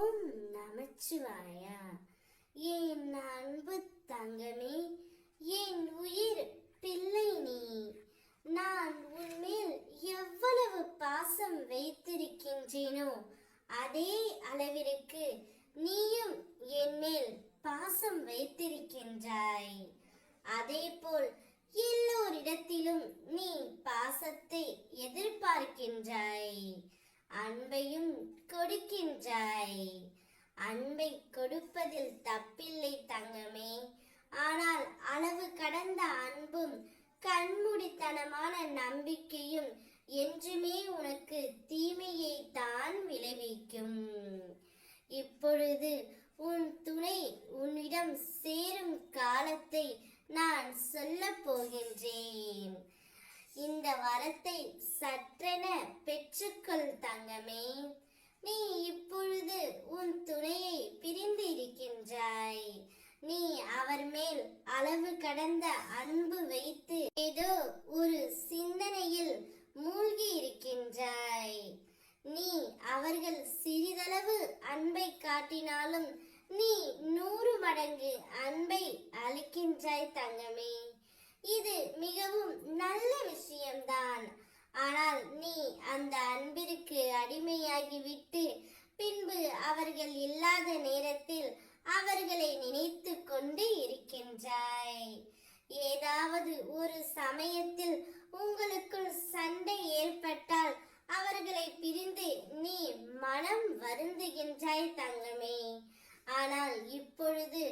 ஓம் நமச்சிவாயா. என் அன்பு தங்கமே, என் உயிர் பிள்ளை நீ. நான் உன்மேல் எவ்வளவு பாசம் வைத்திருக்கின்றேனோ அதே அளவிற்கு நீயும் என் மேல் பாசம் வைத்திருக்கின்றாய். அதேபோல் எல்லோரிடத்திலும் நீ பாசத்தை எதிர்பார்க்கின்றாய், அன்பையும் கொடுக்கின்றாய். அன்பை கொடுப்பதில் தப்பில்லை தங்கமே. ஆனால் அளவு கடந்த அன்பும் கண்மூடித்தனமான நம்பிக்கையும் என்றுமே உனக்கு தீமையை தான் விளைவிக்கும். இப்பொழுது உன் துணை உன்னிடம் சேரும் காலத்தை நான் சொல்ல போகின்றேன். இந்த வரத்தை சற்றென பெற்றுக்கொள் தங்கமே. நீ இப்பொழுது உன் துணையை பிரிந்து இருக்கின்றாய். நீ அவர் மேல் அளவு கடந்த அன்பு வைத்து ஏதோ ஒரு சிந்தனையில் மூழ்கி இருக்கின்றாய். நீ அவர்கள் சிறிதளவு அன்பை காட்டினாலும் நீ 100 மடங்கு அன்பை அளிக்கின்றாய் தங்கமே. இது மிகவும் நல்ல விஷயம்தான். ஆனால் நீ அந்த அன்பிற்கு அடிமையாகிவிட்டு பின்பு அவர்கள் இல்லாத நேரத்தில் அவர்களை நினைத்து கொண்டு இருக்கின்றாய். ஏதாவது ஒரு சமயத்தில் உங்களுக்குள் சண்டை ஏற்பட்டால் அவர்களை பிரிந்து நீ மனம் வருந்துகின்றாய் தங்கமே. ஆனால் இப்பொழுது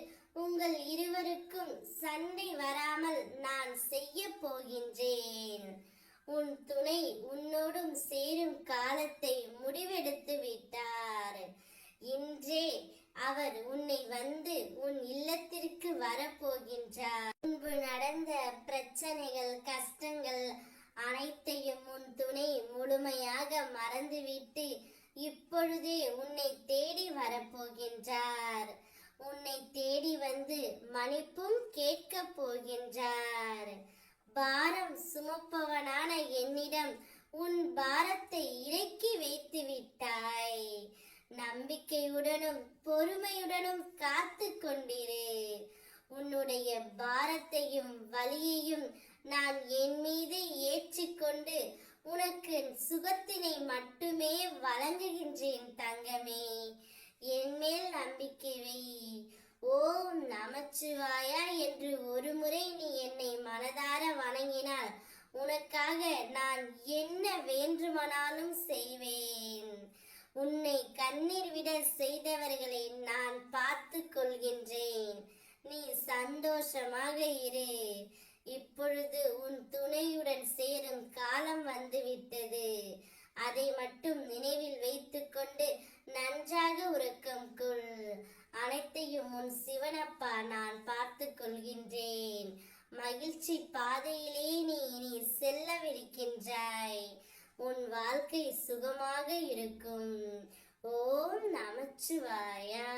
உங்கள் இருவருக்கும் சண்டை வராமல் நான் செய்ய போகின்றேன். உன் துணை உன்னோடும் சேரும் காலத்தை முடிவெடுத்து விட்டார். இன்றே அவர் உன்னை வந்து உன் இல்லத்திற்கு வரப்போகின்றார். முன்பு நடந்த பிரச்சனைகள், கஷ்டங்கள் அனைத்தையும் உன் துணை முழுமையாக மறந்துவிட்டு இப்பொழுதே உன்னை தேடி வரப்போகின்றார். உன்னை தேடி வந்து மன்னிப்பும் கேட்க போகின்றார். பாரம் சுமப்பவனான என்னிடம் உன் பாரத்தை இறக்கி வைத்து விட்டாய். நம்பிக்கையுடனும் பொறுமையுடனும் காத்து கொண்டிரு. உன்னுடைய பாரத்தையும் வலியையும் நான் என் மீது ஏற்றிக்கொண்டு உனக்கு சுகத்தினை மட்டுமே வழங்குகின்றேன் தங்கமே. என் மேல் நம்பிக்கை வை. ஓம் நமச்சிவாயா என்று ஒரு முறை நீ என்னை மனதார வணங்கினால் உனக்காக நான் என்ன வேண்டுமானாலும் செய்வேன். உன்னை கண்ணீர் விட செய்தவர்களை நான் பார்த்து கொள்கின்றேன். நீ சந்தோஷமாக இரு. இப்பொழுது உன் துணையுடன் சேரும் காலம் வந்துவிட்டது. அதை மட்டும் நினைவில் வைத்துக்கொண்டு நன்றாக உறக்கம் கொள். அனைத்தையும் உன் சிவனப்பா நான் பார்த்து கொள்கின்றேன். மகிழ்ச்சி பாதையிலே நீ இனி செல்லவிருக்கின்றாய். உன் வாழ்க்கை சுகமாக இருக்கும். ஓம் நமச்சிவாயா.